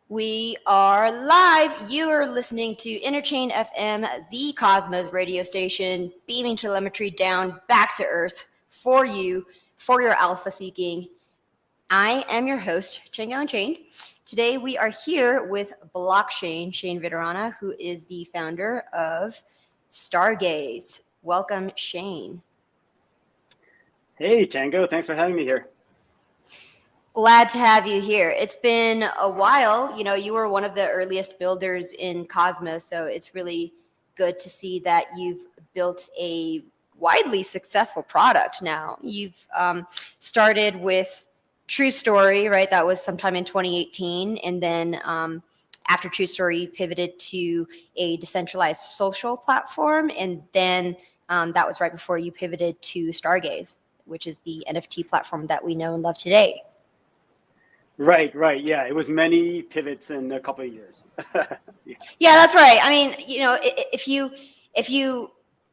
We are live. You are listening to Interchain FM, the Cosmos radio station, beaming telemetry down back to Earth for you, for your alpha seeking. I am your host, Django Unchained. Today we are here with Blockshane, Shane Vitarana, who is the founder of Stargaze. Welcome, Shane. Hey, Django. Thanks for having me here. Glad to have you here. It's been a while. You know, you were one of the earliest builders in Cosmos, so it's really good to see that you've built a widely successful product now. You've started with True Story, right? That was sometime in 2018. And then after True Story, you pivoted to a decentralized social platform. And then that was right before you pivoted to Stargaze, which is the NFT platform that we know and love today. Right. Yeah, it was many pivots in a couple of years. Yeah, that's right. I mean, you know, if you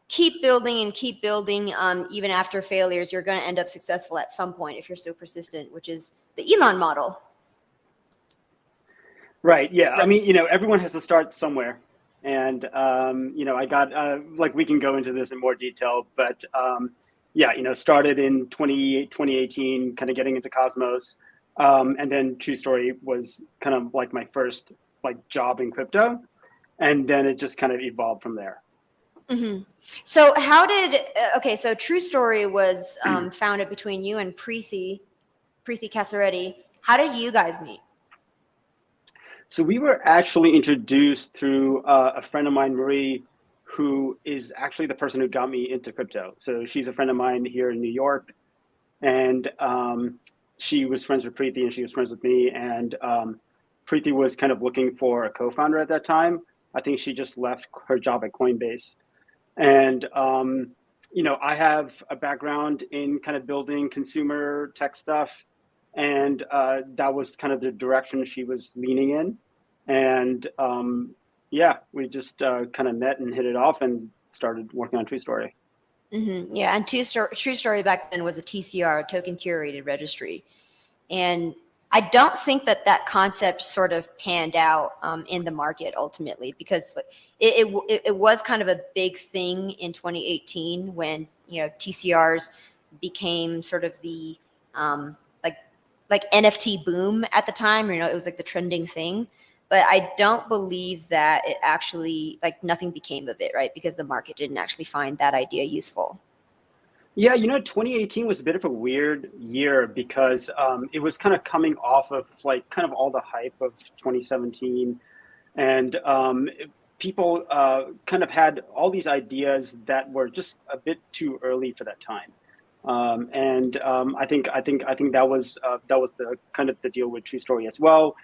keep building and keep building, even after failures, you're going to end up successful at some point if you're so persistent, which is the Elon model. Right. Yeah. I mean, you know, everyone has to start somewhere, and you know, I got like we can go into this in more detail, but yeah, you know, started in 2018, kind of getting into Cosmos. And then True Story was kind of like my first job in crypto, and then it just kind of evolved from there. Mm-hmm. So how did so True Story was founded between you and Preethi Casaretti. How did you guys meet? So we were actually introduced through a friend of mine, Marie, who is actually the person who got me into crypto. So she's a friend of mine here in New York, and she was friends with Preethi and she was friends with me. And Preethi was kind of looking for a co-founder at that time. I think she just left her job at Coinbase. And, you know, I have a background in kind of building consumer tech stuff. And that was kind of the direction she was leaning in. And yeah, we just kind of met and hit it off and started working on True Story. Mm-hmm. Yeah, and True Story back then was a TCR, token curated registry, and I don't think that concept sort of panned out in the market ultimately, because it was kind of a big thing in 2018 when, you know, TCRs became sort of the like NFT boom at the time. You know, it was like the trending thing. But I don't believe that it actually, like, nothing became of it, right? Because the market didn't actually find that idea useful. Yeah, you know, 2018 was a bit of a weird year because it was kind of coming off of like kind of all the hype of 2017. And people kind of had all these ideas that were just a bit too early for that time. And I think that was the kind of the deal with True Story as well.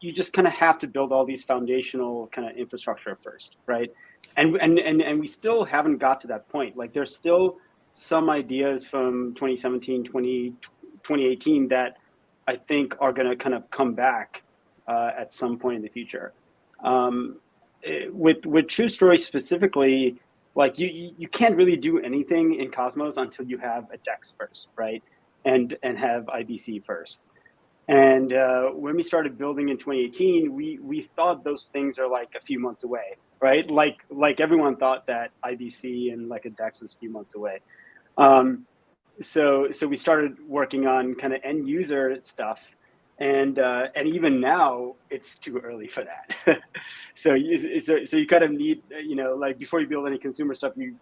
You just kind of have to build all these foundational kind of infrastructure first, right? And we still haven't got to that point. Like there's still some ideas from 2017, 2018 that I think are going to kind of come back at some point in the future. With True Story specifically, like you can't really do anything in Cosmos until you have a DEX first, right? And have IBC first. And when we started building in 2018, we thought those things are like a few months away, right? Like everyone thought that IBC and like a DEX was a few months away. So we started working on kind of end user stuff, and even now it's too early for that. so you kind of need, you know, like before you build any consumer stuff, you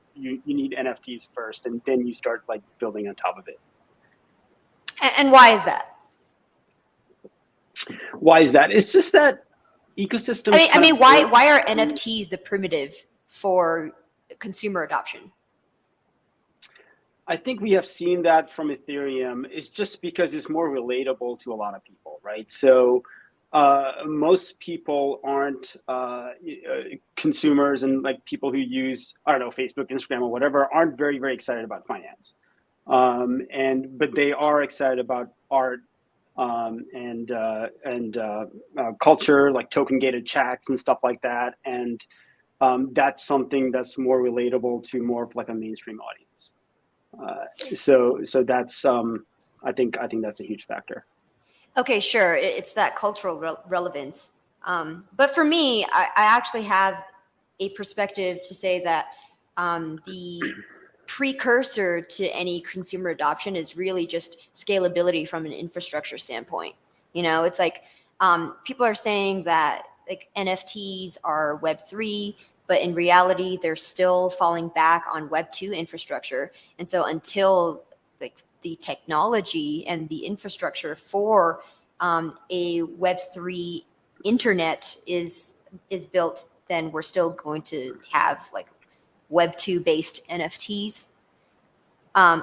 need NFTs first, and then you start like building on top of it. And why is that? Why is that? It's just that ecosystem. I mean, why are NFTs the primitive for consumer adoption? I think we have seen that from Ethereum. It's just because it's more relatable to a lot of people, right? So most people aren't consumers, and like people who use, I don't know, Facebook, Instagram, or whatever, aren't very, very excited about finance. But they are excited about art and culture, like token gated chats and stuff like that. And that's something that's more relatable to more of like a mainstream audience. So that's I think that's a huge factor. Okay, sure. It's that cultural relevance. But for me, I actually have a perspective to say that the precursor to any consumer adoption is really just scalability from an infrastructure standpoint. You know, it's like people are saying that like NFTs are Web3, but in reality, they're still falling back on Web2 infrastructure. And so until like the technology and the infrastructure for a Web3 internet is built, then we're still going to have like Web2 based NFTs.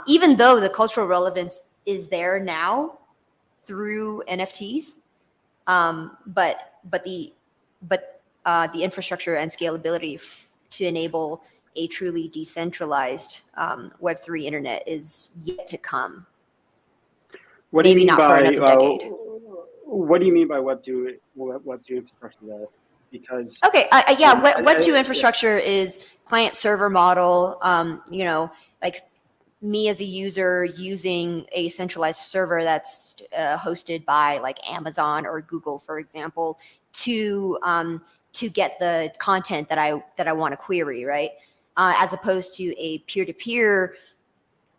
Even though the cultural relevance is there now through NFTs, but the infrastructure and scalability to enable a truly decentralized Web3 internet is yet to come. What do you Maybe mean not for by another decade. what do you mean by Web2 infrastructure though? Because Okay, yeah, Web2 infrastructure is client server model. You know, like me as a user using a centralized server that's hosted by like Amazon or Google, for example, to get the content that I want to query, right? As opposed to a peer-to-peer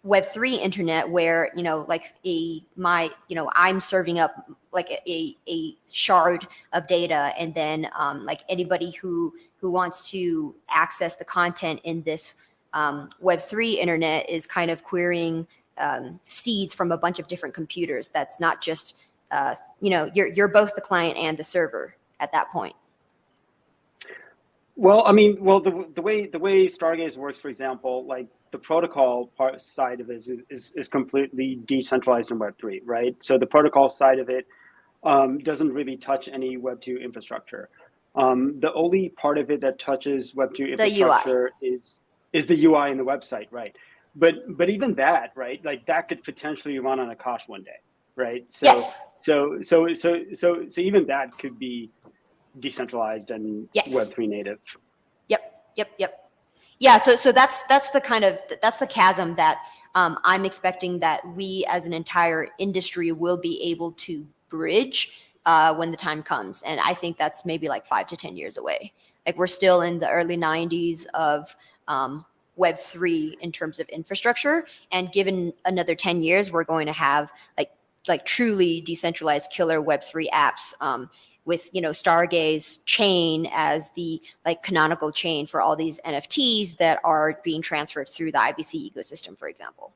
Web3 internet where, you know, like I'm serving up like a shard of data, and then like anybody who wants to access the content in this Web3 internet is kind of querying seeds from a bunch of different computers. That's not just, you know, you're both the client and the server at that point. Well, I mean, well, the way Stargaze works, for example, like the protocol part side of it is completely decentralized in Web3, right? So the protocol side of it doesn't really touch any Web2 infrastructure. The only part of it that touches Web2 infrastructure is the UI and the website, right? But even that, right? Like that could potentially run on Akash one day, right? So Yes. so even that could be decentralized and Yes. Web3 native. Yep. Yeah, so that's the chasm that I'm expecting that we as an entire industry will be able to bridge when the time comes. And I think that's maybe like 5 to 10 years away. Like we're still in the early 90s of Web3 in terms of infrastructure. And given another 10 years, we're going to have like truly decentralized killer Web3 apps with, you know, Stargaze chain as the like canonical chain for all these NFTs that are being transferred through the IBC ecosystem, for example.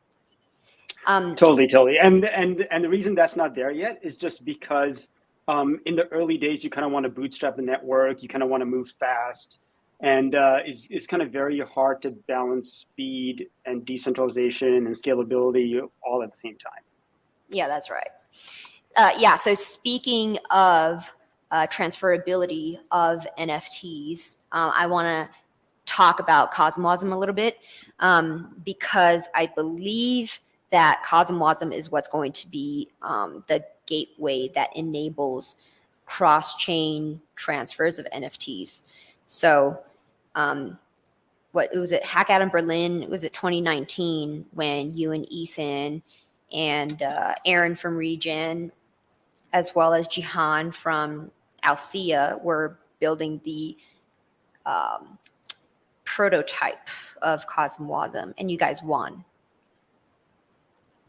Totally. And the reason that's not there yet is just because in the early days, you kind of want to bootstrap the network, you kind of want to move fast, and it's kind of very hard to balance speed and decentralization and scalability all at the same time. Yeah, that's right. Yeah, so speaking of transferability of NFTs, I want to talk about Cosmosm a little bit because I believe that Cosmosm is what's going to be the gateway that enables cross-chain transfers of NFTs. So what was it, Hackout in Berlin, was it 2019 when you and Ethan and Aaron from Regen, as well as Jihan from Althea, were building the prototype of Cosmosm, and you guys won.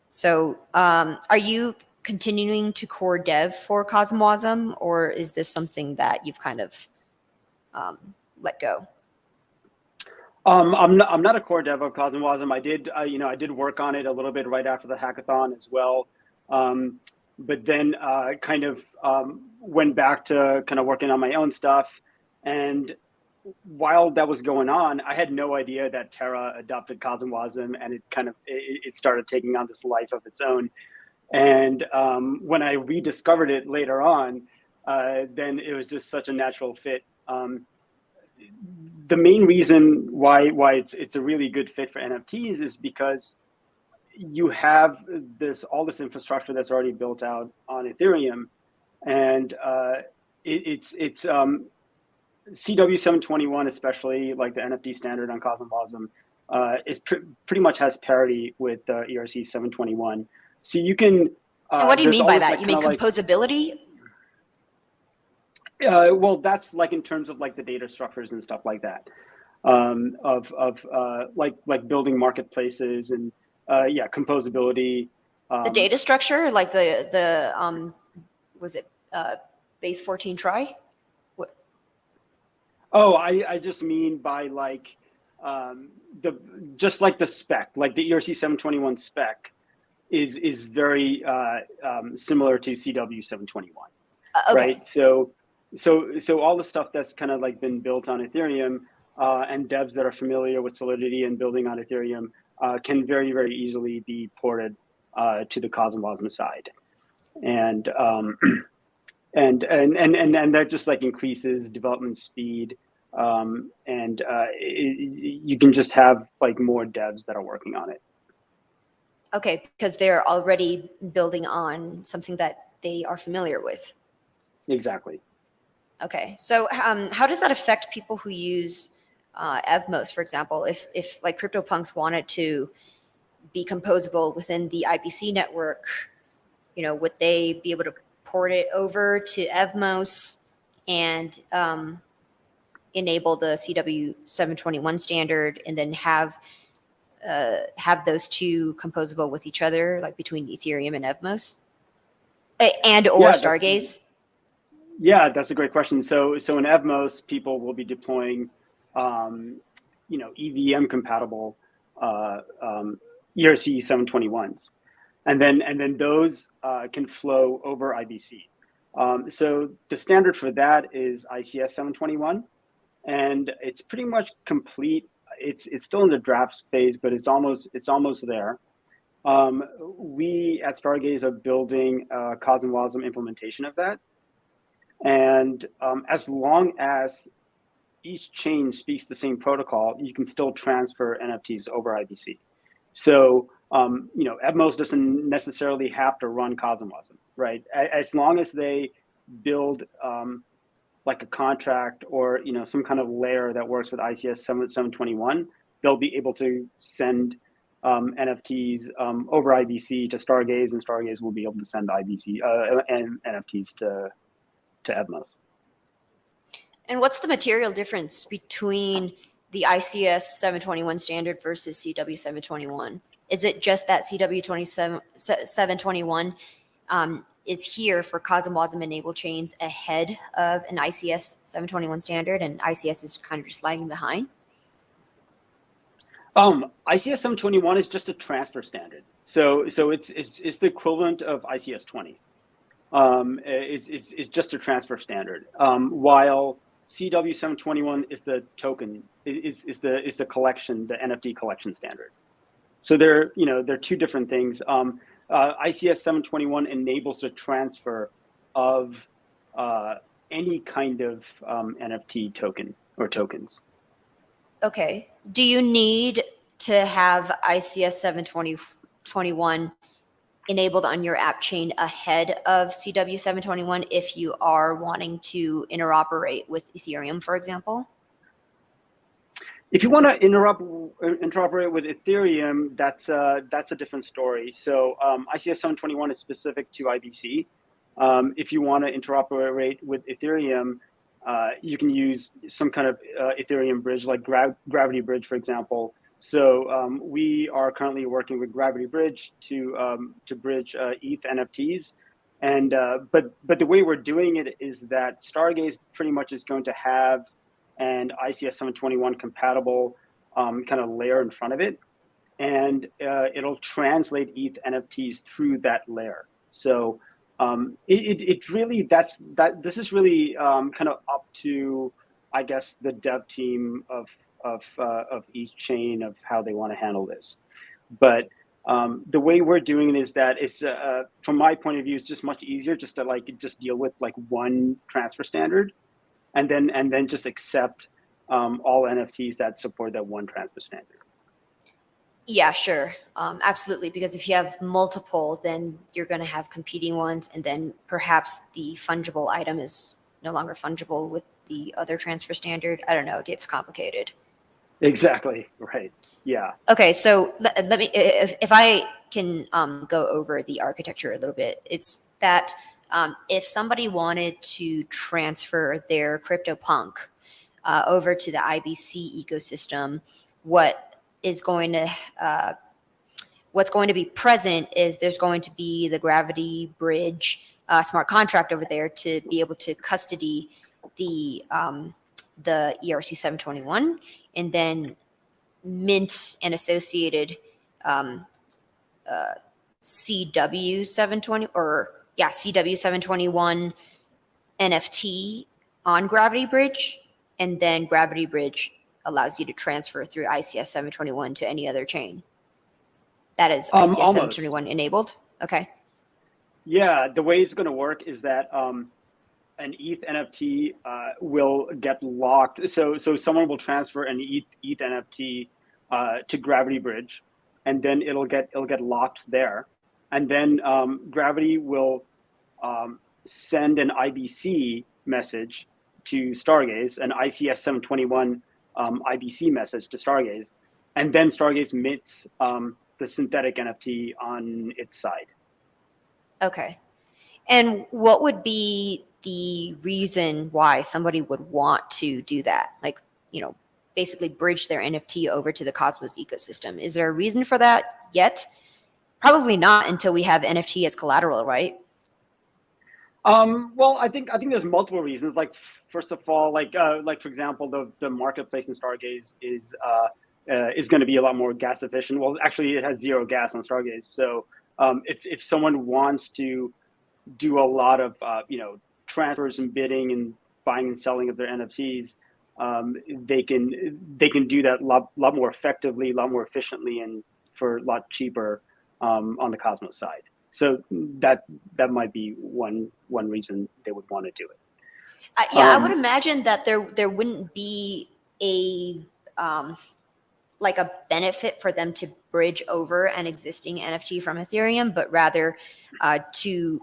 So are you continuing to core dev for Cosmosm, or is this something that you've kind of let go? I'm not a core dev of Cosmosm. I did work on it a little bit right after the hackathon as well, but then kind of went back to kind of working on my own stuff. And while that was going on, I had no idea that Terra adopted Cosmosm, and it started taking on this life of its own. And when I rediscovered it later on, then it was just such a natural fit. The main reason why it's a really good fit for NFTs is because you have all this infrastructure that's already built out on Ethereum, and it's CW721, especially like the NFT standard on Cosmosm, is pretty much has parity with ERC 721. So you can And what do you there's mean by always that? like You kind mean of like, composability? well, that's like in terms of like the data structures and stuff like that, like building marketplaces and yeah, composability. The data structure, like was it base 14 try? What? Oh, I just mean by like the just like the spec, like the ERC 721 spec is very similar to CW 721, Okay. right? So all the stuff that's kind of like been built on Ethereum and devs that are familiar with Solidity and building on Ethereum can very easily be ported to the Cosmos side, and and that just like increases development speed, and you can just have like more devs that are working on it. Okay, because they're already building on something that they are familiar with. Exactly. Okay, so how does that affect people who use Evmos, for example? If like CryptoPunks wanted to be composable within the IBC network, you know, would they be able to port it over to Evmos and enable the CW 721 standard, and then have those two composable with each other, like between Ethereum and Evmos, and or Yeah, Stargaze? that's a great question. So in Evmos, people will be deploying, EVM compatible ERC 721s, and then those can flow over IBC. So the standard for that is ICS 721, and it's pretty much complete. It's still in the draft phase, but it's almost there. We at Stargaze are building a Cosmwasm implementation of that, and as long as each chain speaks the same protocol, you can still transfer NFTs over IBC. So Evmos doesn't necessarily have to run Cosmwasm, right? As long as they build like a contract or some kind of layer that works with ICS 721, they'll be able to send NFTs over IBC to Stargaze, and Stargaze will be able to send IBC and NFTs to Evmos. And what's the material difference between the ICS 721 standard versus CW 721? Is it just that CW 721 is here for Cosmwasm enabled chains ahead of an ICS 721 standard, and ICS is kind of just lagging behind? ICS 721 is just a transfer standard, so it's the equivalent of ICS 20. It's just a transfer standard, while CW 721 is the token, is the collection, the NFT collection standard. So they're two different things. ICS 721 enables the transfer of any kind of NFT token or tokens. Okay. Do you need to have ICS 721 enabled on your app chain ahead of CW 721 if you are wanting to interoperate with Ethereum, for example? If you want to interoperate with Ethereum, that's a different story. So ICS 721 is specific to IBC. If you want to interoperate with Ethereum, you can use some kind of Ethereum bridge, like Gravity Bridge, for example. So we are currently working with Gravity Bridge to bridge ETH NFTs, and but the way we're doing it is that Stargaze pretty much is going to have an ICS 721 compatible kind of layer in front of it, and it'll translate ETH NFTs through that layer. So it really this is really kind of up to, I guess, the dev team of each chain of how they want to handle this. But the way we're doing it is that it's from my point of view, it's just much easier just to just deal with like one transfer standard, and then just accept all NFTs that support that one transfer standard. Yeah, sure. Absolutely. Because if you have multiple, then you're going to have competing ones. And then perhaps the fungible item is no longer fungible with the other transfer standard. I don't know. It gets complicated. Exactly. Right. Yeah. Okay. So let me, if I can go over the architecture a little bit. It's that if somebody wanted to transfer their CryptoPunk over to the IBC ecosystem, what's going to be present is there's going to be the Gravity Bridge smart contract over there to be able to custody the ERC 721, and then mint and associated CW 720 CW 721 NFT on Gravity Bridge, and then Gravity Bridge allows you to transfer through ICS 721 to any other chain. That is ICS 721 enabled. Okay. Yeah, the way it's going to work is that an ETH NFT will get locked. So someone will transfer an ETH NFT to Gravity Bridge, and then it'll get locked there, and then Gravity will send an IBC message to Stargaze, an ICS 721 IBC message to Stargaze, and then Stargaze mints the synthetic NFT on its side. Okay. And what would be the reason why somebody would want to do that? Like, basically bridge their NFT over to the Cosmos ecosystem. Is there a reason for that yet? Probably not until we have NFT as collateral, right? Well, I think there's multiple reasons. Like, first of all, like for example, the marketplace in Stargaze is going to be a lot more gas efficient. Well, actually, it has 0 gas on Stargaze. So if someone wants to do a lot of transfers and bidding and buying and selling of their NFTs, they can do that a lot more effectively, a lot more efficiently, and for a lot cheaper on the Cosmos side. So that might be one reason they would want to do it. I would imagine that there wouldn't be a like a benefit for them to bridge over an existing NFT from Ethereum, but rather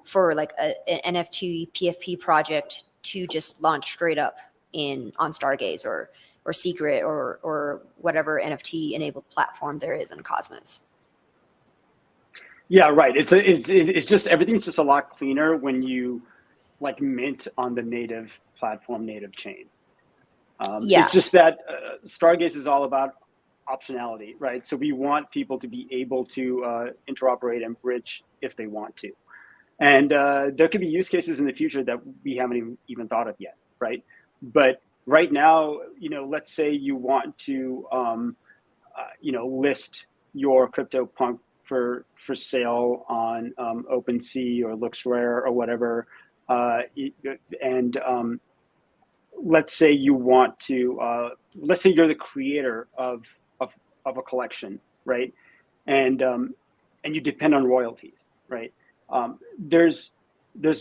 for like an NFT PFP project to just launch straight up on Stargaze or Secret or whatever NFT enabled platform there is on Cosmos. Yeah, right. It's just everything's just a lot cleaner when you like mint on the native platform, native chain. It's just that Stargaze is all about optionality, right? So we want people to be able to interoperate and bridge if they want to. And there could be use cases in the future that we haven't even thought of yet, right? But right now, let's say you want to, list your CryptoPunk for sale on OpenSea or LooksRare or whatever, and let's say you want to, let's say you're the creator of a collection, right? And you depend on royalties, right? There's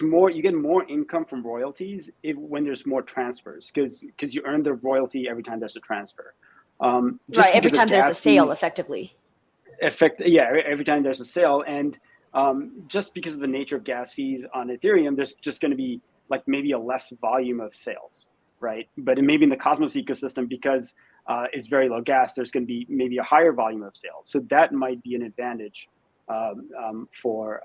more, you get more income from royalties when there's more transfers, because you earn the royalty every time there's a transfer. Right, every time there's a sale, effectively. Every time there's a sale, and just because of the nature of gas fees on Ethereum, there's just going to be like maybe a less volume of sales, right? But maybe in the Cosmos ecosystem, because it's very low gas, there's going to be maybe a higher volume of sales. So that might be an advantage for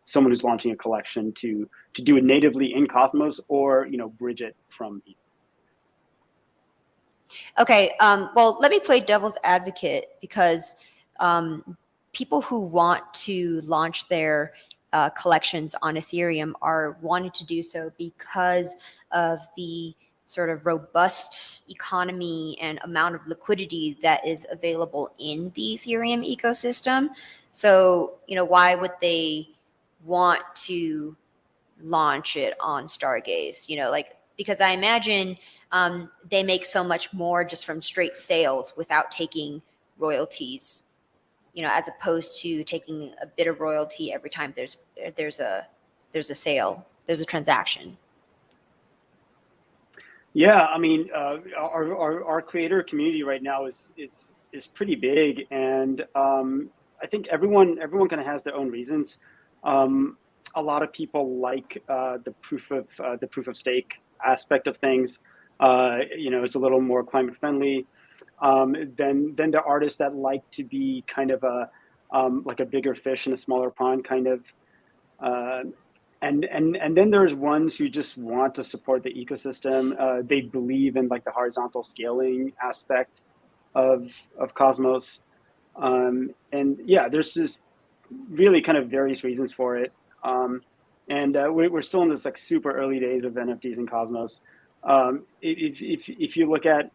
someone who's launching a collection to do it natively in Cosmos, or bridge it from ETH. Okay, well, let me play devil's advocate, because people who want to launch their collections on Ethereum are wanting to do so because of the sort of robust economy and amount of liquidity that is available in the Ethereum ecosystem. So, why would they want to launch it on Stargaze? Because I imagine they make so much more just from straight sales without taking royalties, as opposed to taking a bit of royalty every time there's a sale, there's a transaction. Yeah, I mean, our creator community right now is pretty big, and I think everyone kind of has their own reasons. A lot of people like the proof of stake aspect of things. It's a little more climate friendly. Then the artists that like to be kind of like a bigger fish in a smaller pond kind of. And then there's ones who just want to support the ecosystem. They believe in like the horizontal scaling aspect of Cosmos. And yeah, there's just really kind of various reasons for it. And we're still in this like super early days of NFTs and Cosmos. If you look at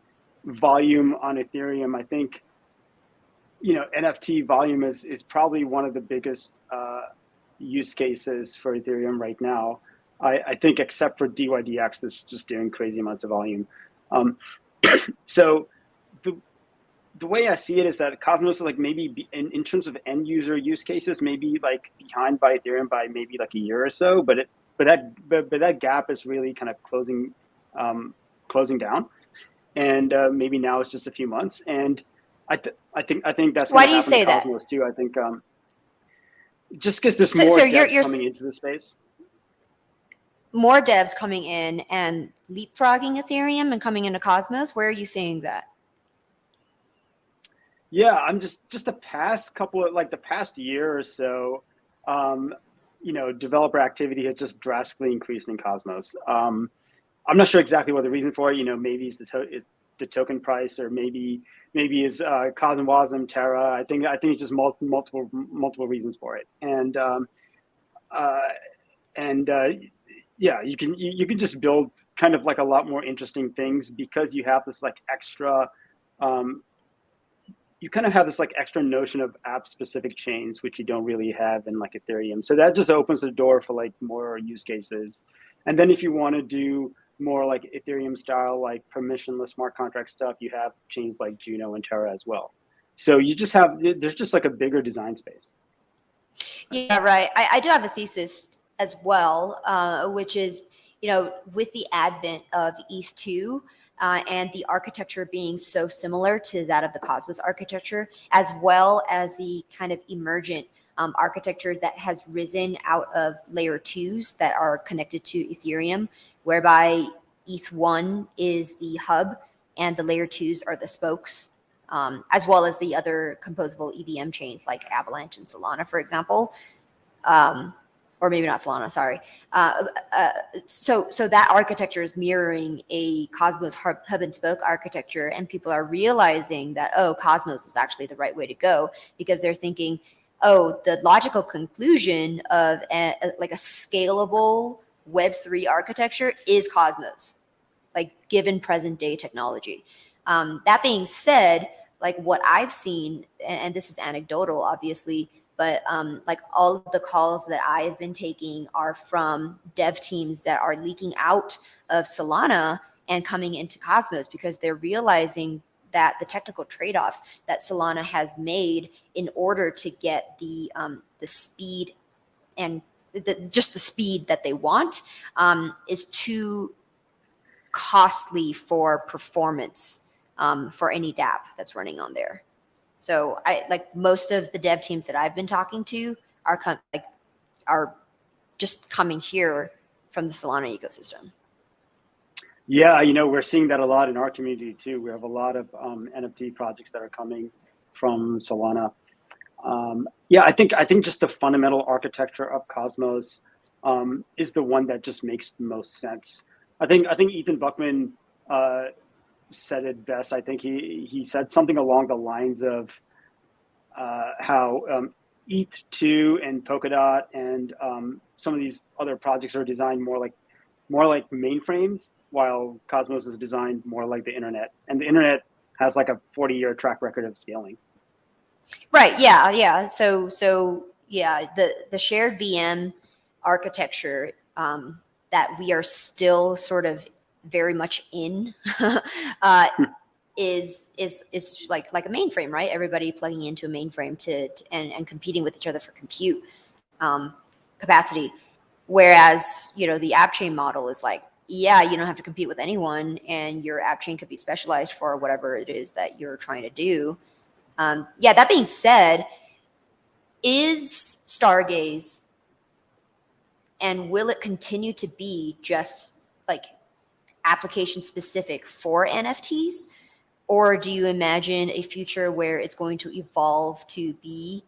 volume on Ethereum, I think NFT volume is probably one of the biggest use cases for Ethereum right now. I think except for DYDX, that's just doing crazy amounts of volume. So the way I see it is that Cosmos is like maybe in terms of end user use cases, maybe like behind by Ethereum by maybe like a year or so, but that gap is really kind of closing down, and maybe now it's just a few months, and I think that's Why going do to you happen say to that? Cosmos too. I think just because there's So, more so devs coming into the space. more devs coming in and leapfrogging Ethereum and coming into Cosmos. Where are you seeing that? Yeah, I'm just the past couple of like the past year or so, developer activity has just drastically increased in Cosmos. I'm not sure exactly what the reason for it. Maybe it's the token price, or maybe is Cosmwasm, Terra. I think it's just multiple reasons for it. Uh, and yeah, you can just build kind of like a lot more interesting things because you have this like extra. You kind of have this like extra notion of app specific chains, which you don't really have in like Ethereum. So that just opens the door for like more use cases. And then if you want to do more like Ethereum style, like permissionless smart contract stuff, you have chains like Juno and Terra as well. So there's just like a bigger design space. Yeah, right. I do have a thesis as well, which is, with the advent of ETH2 and the architecture being so similar to that of the Cosmos architecture, as well as the kind of emergent architecture that has risen out of layer twos that are connected to Ethereum, whereby ETH1 is the hub and the layer twos are the spokes. As well as the other composable EVM chains like Avalanche and Solana, for example. Or maybe not Solana, sorry. So that architecture is mirroring a Cosmos hub and spoke architecture, and people are realizing that, Cosmos was actually the right way to go, because they're thinking, the logical conclusion of a scalable Web3 architecture is Cosmos, like given present day technology. That being said, like what I've seen, and this is anecdotal, obviously, but like all of the calls that I've been taking are from dev teams that are leaking out of Solana and coming into Cosmos because they're realizing that the technical trade-offs that Solana has made in order to get the speed and just the speed that they want is too costly for performance for any dApp that's running on there. So I like most of the dev teams that I've been talking to are just coming here from the Solana ecosystem. Yeah, we're seeing that a lot in our community too. We have a lot of NFT projects that are coming from Solana. Yeah, I think just the fundamental architecture of Cosmos is the one that just makes the most sense. I think Ethan Buckman said it best. I think he said something along the lines of how ETH2 and Polkadot and some of these other projects are designed more like mainframes, while Cosmos is designed more like the internet. And the internet has like a 40-year track record of scaling. Right. Yeah. So yeah, the shared VM architecture that we are still sort of very much in is like a mainframe, right? Everybody plugging into a mainframe and competing with each other for compute capacity. Whereas, the app chain model is like, yeah, you don't have to compete with anyone, and your app chain could be specialized for whatever it is that you're trying to do. Yeah, that being said, is Stargaze, and will it continue to be just like application specific for NFTs? Or do you imagine a future where it's going to evolve to be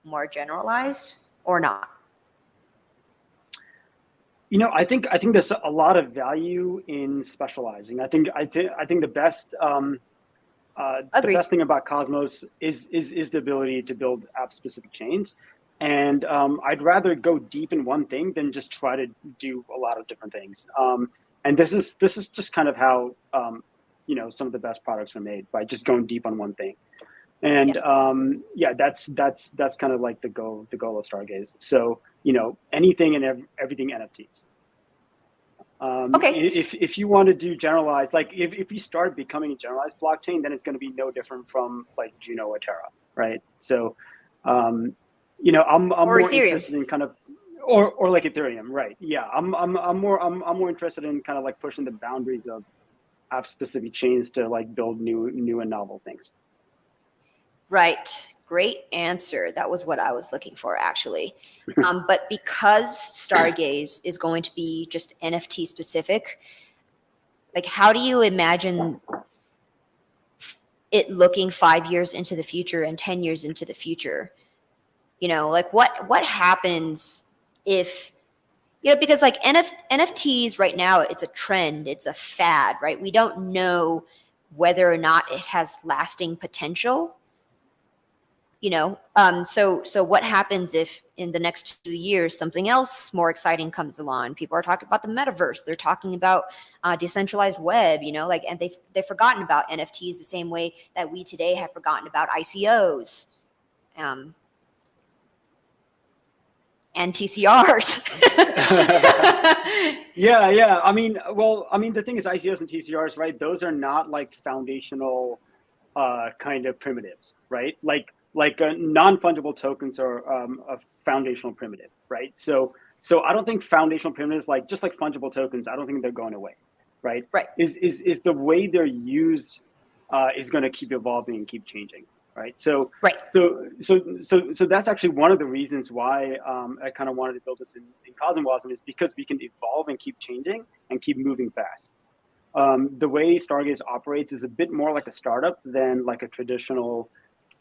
more generalized or not? You know, I think there's a lot of value in specializing. I think the best the Agreed. best thing about Cosmos is the ability to build app specific chains. And I'd rather go deep in one thing than just try to do a lot of different things. And this is just kind of how you know, some of the best products are made, by just going deep on one thing. And yeah, that's kind of like the goal of Stargaze. So, you know, anything and everything NFTs. Okay. If you want to do generalized, like if you start becoming a generalized blockchain, then it's going to be no different from like Juno or Terra, right? So, you know, I'm Or more Ethereum. interested in kind of, or like Ethereum, right? Yeah, I'm more interested in kind of like pushing the boundaries of app specific chains to like build new and novel things. Right. Great answer. That was what I was looking for, actually. But because Stargaze is going to be just NFT specific, like, how do you imagine it looking 5 years into the future and 10 years into the future? You know, like what happens if, you know, because like NFTs right now, it's a trend, it's a fad, right? We don't know whether or not it has lasting potential. You know, so what happens if in the next 2 years something else more exciting comes along? People are talking about the metaverse, they're talking about decentralized web, you know, like, and they've forgotten about NFTs the same way that we today have forgotten about ICOs and TCRs. Yeah. I mean, the thing is, ICOs and TCRs, right? Those are not like foundational kind of primitives, right? Like non-fungible tokens are a foundational primitive, right? So I don't think foundational primitives, like just like fungible tokens, I don't think they're going away, right? Right. Is the way they're used is going to keep evolving and keep changing, right? So Right. So that's actually one of the reasons why I kind of wanted to build this in Cosmos, is because we can evolve and keep changing and keep moving fast. The way Stargaze operates is a bit more like a startup than like a traditional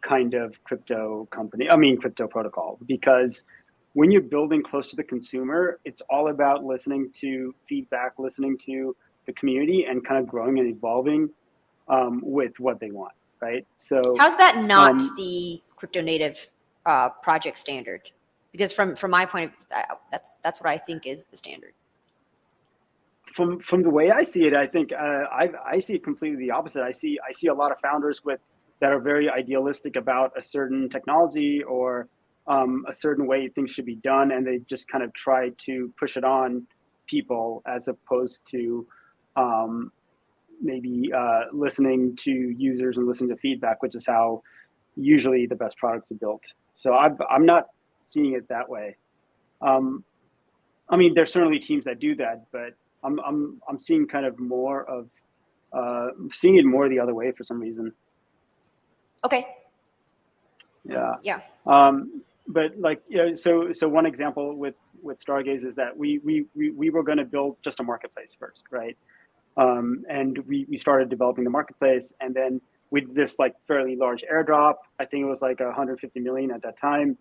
kind of crypto company. I mean, crypto protocol, because when you're building close to the consumer, it's all about listening to feedback, listening to the community, and kind of growing and evolving with what they want, right? So How's that not the crypto native project standard? Because from my point of view, that's what I think is the standard. From the way I see it, I think I see it completely the opposite. I see a lot of founders that are very idealistic about a certain technology or a certain way things should be done, and they just kind of try to push it on people, as opposed to maybe listening to users and listening to feedback, which is how usually the best products are built. So I'm not seeing it that way. I mean, there's certainly teams that do that, but I'm seeing kind of more of seeing it more the other way for some reason. Okay. Yeah. Yeah. But like, yeah, so one example with Stargaze is that we were going to build just a marketplace first, right? And we started developing the marketplace, and then we did this like fairly large airdrop. I think it was like 150 million at that time.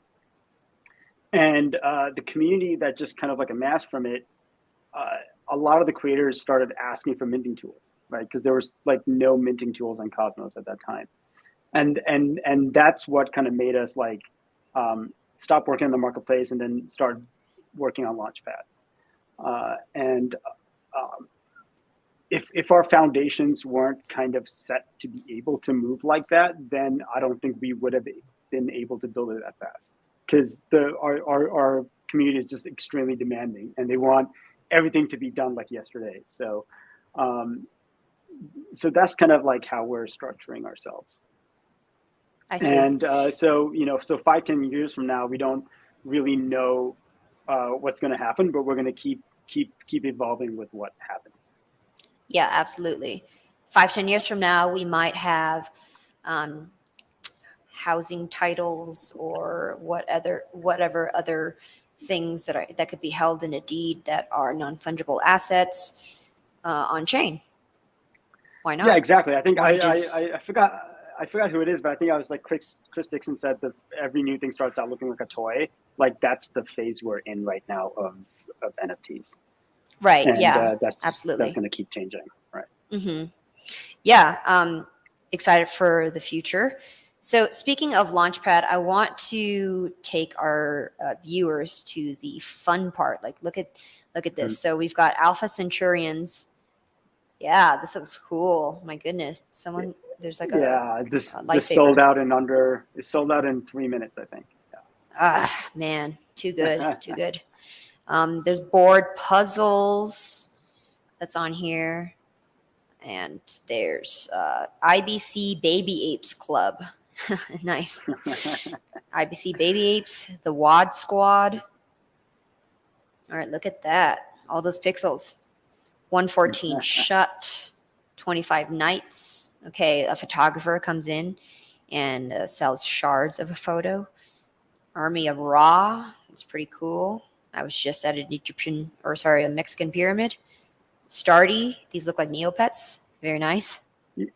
And the community that just kind of like amassed from it, a lot of the creators started asking for minting tools, right? Because there was like no minting tools on Cosmos at that time. And that's what kind of made us like stop working on the marketplace and then start working on Launchpad. And if our foundations weren't kind of set to be able to move like that, then I don't think we would have been able to build it that fast. Because our community is just extremely demanding, and they want everything to be done like yesterday. So so that's kind of like how we're structuring ourselves. I see. And so, you know, so 5-10 years from now, we don't really know what's going to happen, but we're going to keep evolving with what happens. Yeah, absolutely. 5-10 years from now, we might have housing titles or whatever other things that could be held in a deed that are non-fungible assets on chain. Why not? Yeah, exactly. I think Mortgages. I forgot. I forgot who it is, but I think I was like Chris Dixon said that every new thing starts out looking like a toy. Like that's the phase we're in right now of NFTs, Right. and Yeah. that's Absolutely. going to keep changing, right? Mm-hmm. Yeah. Excited for the future. So speaking of Launchpad, I want to take our viewers to the fun part. Like, look at Mhm. this. So we've got Alpha Centurions. Yeah, this looks cool. My goodness, there's like Yeah, a this sold lightsaber. out in it's sold out in 3 minutes, I think. Ah, man, too good, too good. There's board puzzles that's on here, and there's IBC Baby Apes Club. Nice. IBC Baby Apes, the WAD Squad. All right, look at that. All those pixels. 114 shut, 25 nights. Okay, a photographer comes in and sells shards of a photo. Army of Ra. It's pretty cool. I was just at a Mexican pyramid. Stardy. These look like Neopets. Very nice.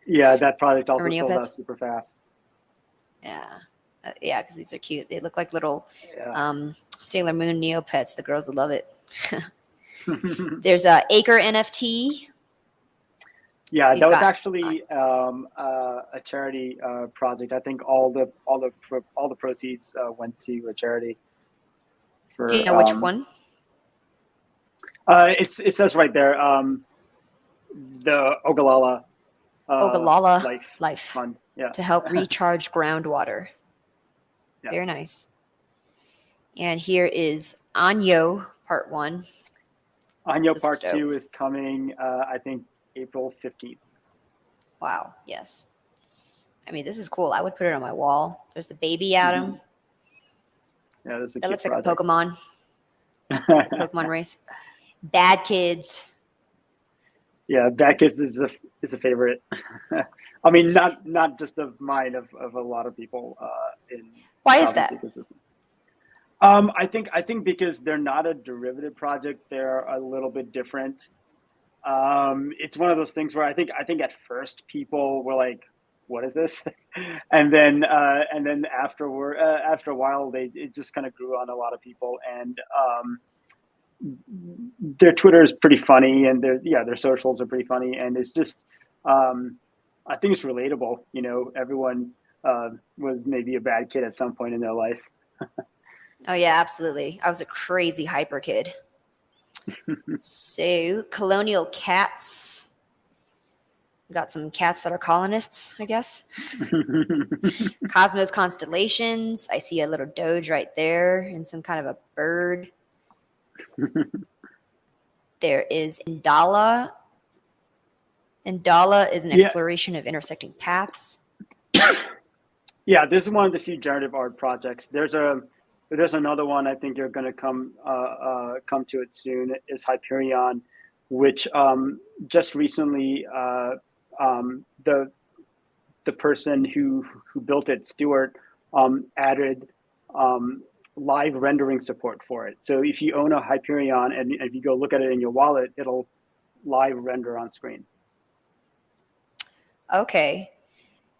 Yeah, that product also Remember sold out Neopets? super fast. Yeah. Yeah, because these are cute. They look like little Yeah. Sailor Moon Neopets. The girls will love it. There's Acre NFT. Yeah, We've that was got. actually a charity project. I think all the proceeds went to a charity. Do you For know which one? it says right there, the Ogallala Ogallala Life Life Fund. Yeah, to help recharge groundwater. yeah. Very nice. And here is Anyo Part 1. Anya This looks Part dope. 2 is coming. I think April 15th. Wow. Yes. I mean, this is cool. I would put it on my wall. There's the baby Adam. Yeah, that's a That cute looks like a project. Pokemon. It's like a Pokemon race. Bad Kids. Yeah, Beck is a favorite. I mean, not just of mine, of a lot of people in Why is Cosmos that? ecosystem. I think because they're not a derivative project, they're a little bit different. It's one of those things where I think at first people were like, "What is this?" and then after a while, it just kind of grew on a lot of people, and their Twitter is pretty funny, and their socials are pretty funny, and it's just I think it's relatable. You know, everyone was maybe a bad kid at some point in their life. Oh, yeah, absolutely. I was a crazy hyper kid. So, Colonial Cats. We got some cats that are colonists, I guess. Cosmos Constellations. I see a little doge right there and some kind of a bird. There is Indala. Indala is an Yeah, exploration of intersecting paths. yeah. This is one of the few generative art projects. There's another one. I think you're going to come to it soon. Is Hyperion, which just recently the person who built it, Stuart, added live rendering support for it. So if you own a Hyperion and if you go look at it in your wallet, it'll live render on screen. Okay.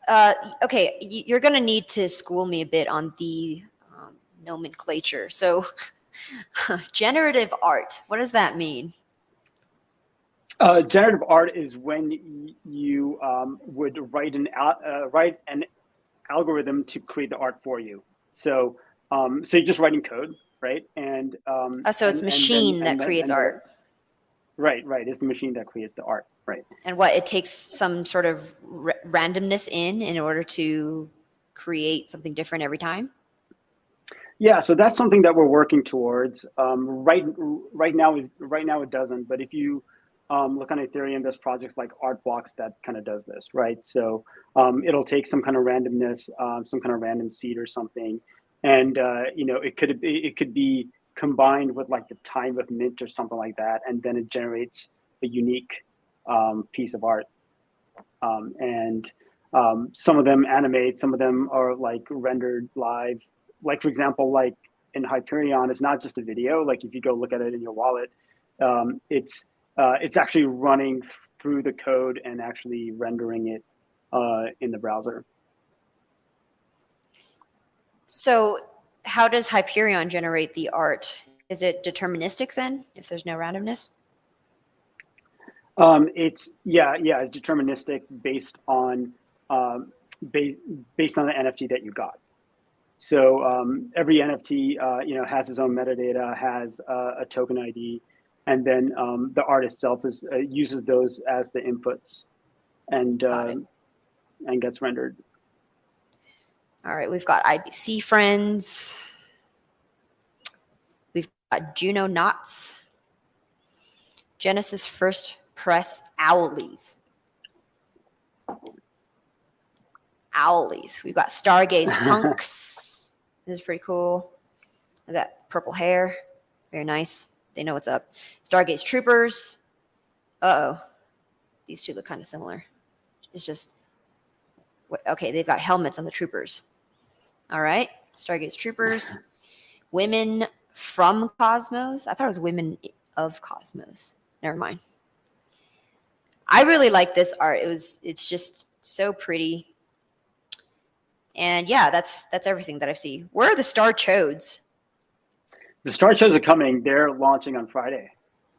Okay, you're going to need to school me a bit on the nomenclature. So, generative art, what does that mean? Generative art is when you would write an algorithm to create the art for you. So so you're just writing code, right? So it's machine that creates art. Right. It's the machine that creates the art, right? And what, it takes some sort of randomness in order to create something different every time? Yeah, so that's something that we're working towards. Right now it doesn't, but if you look on Ethereum, there's projects like Artbox that kind of does this, right? So it'll take some kind of randomness, some kind of random seed or something, and it could be combined with like the time of mint or something like that, and then it generates a unique piece of art. And some of them animate, some of them are like rendered live. Like for example, like in Hyperion, it's not just a video. Like if you go look at it in your wallet, it's actually running through the code and actually rendering it in the browser. So how does Hyperion generate the art? Is it deterministic then, if there's no randomness? It's it's deterministic based on based on the NFT that you got. So every NFT has its own metadata, has a token ID, and then the art itself uses those as the inputs and gets rendered. All right, we've got IBC friends. We've got Juno Knots. Genesis First Press Owlies. We've got Stargaze Punks. This is pretty cool. Look at that purple hair. Very nice. They know what's up. Stargaze Troopers. Uh-oh. These two look kind of similar. It's just... Okay, they've got helmets on the troopers. All right. Stargaze Troopers. Women from Cosmos. I thought it was women of Cosmos. Never mind. I really like this art. It's just so pretty. And yeah, that's everything that I see. Where are the Starchoadz? The Starchoadz are coming. They're launching on Friday.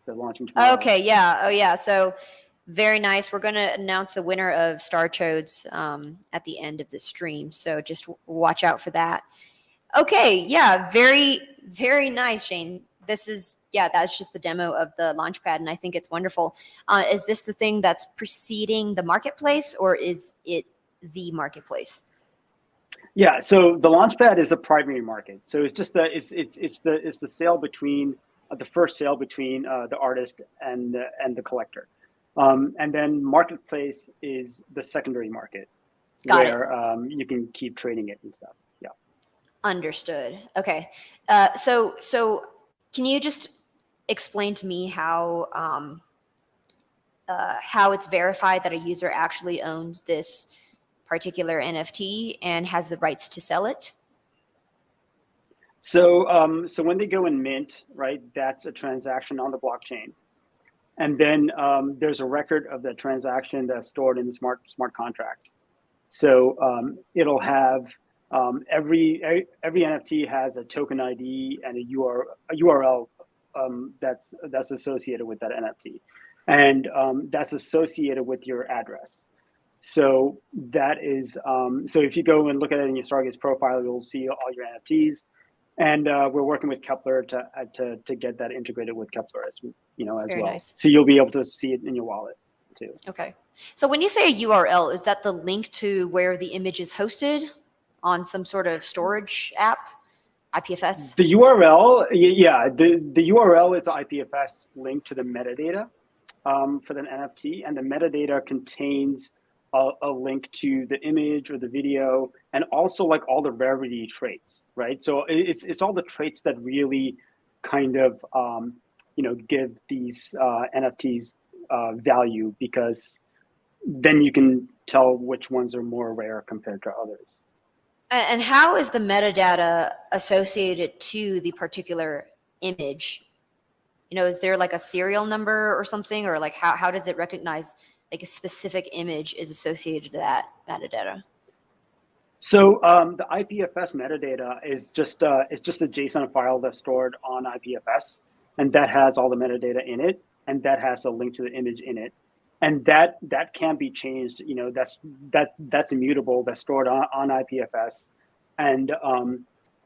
They're launching tomorrow. Okay, yeah. Oh yeah. So very nice. We're going to announce the winner of Starchoadz at the end of the stream. So just watch out for that. Okay, yeah, very, very nice, Shane. This is, that's just the demo of the Launchpad, and I think it's wonderful. Is this the thing that's preceding the marketplace, or is it the marketplace? Yeah, so the Launchpad is the primary market. So it's just it's the sale between the first sale between the artist and the collector, and then marketplace is the secondary market where you can keep trading it and stuff. Yeah. Understood. Okay. So can you just explain to me how it's verified that a user actually owns this particular NFT and has the rights to sell it? So so when they go in mint, right, that's a transaction on the blockchain. And then there's a record of that transaction that's stored in the smart contract. So it'll have every NFT has a token ID and a URL that's associated with that NFT, and that's associated with your address. So that is so if you go and look at it in your Stargaze profile, you'll see all your NFTs, and we're working with Kepler to get that integrated with Kepler as Very well. nice. So you'll be able to see it in your wallet too. Okay. So when you say a URL, is that the link to where the image is hosted on some sort of storage app, IPFS? The URL, the URL is the IPFS link to the metadata for the NFT, and the metadata contains a link to the image or the video, and also like all the rarity traits, right? So it's all the traits that really kind of give these NFTs value, because then you can tell which ones are more rare compared to others. And how is the metadata associated to the particular image? Is there like a serial number or something, or like how does it recognize like a specific image is associated to that metadata? So the IPFS metadata is just a JSON file that's stored on IPFS, and that has all the metadata in it, and that has a link to the image in it, and that can be changed. That's immutable. That's stored on IPFS, and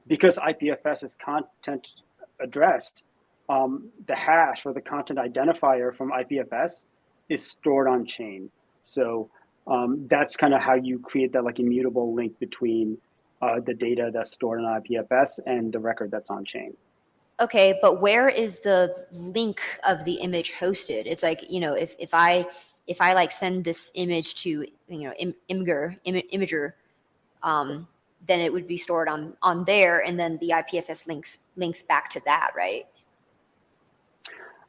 because IPFS is content addressed, the hash or the content identifier from IPFS is stored on chain. So that's kind of how you create that like immutable link between the data that's stored on IPFS and the record that's on chain. Okay, but where is the link of the image hosted? It's like, if I like send this image to Imager, then it would be stored on there, and then the IPFS links back to that, right?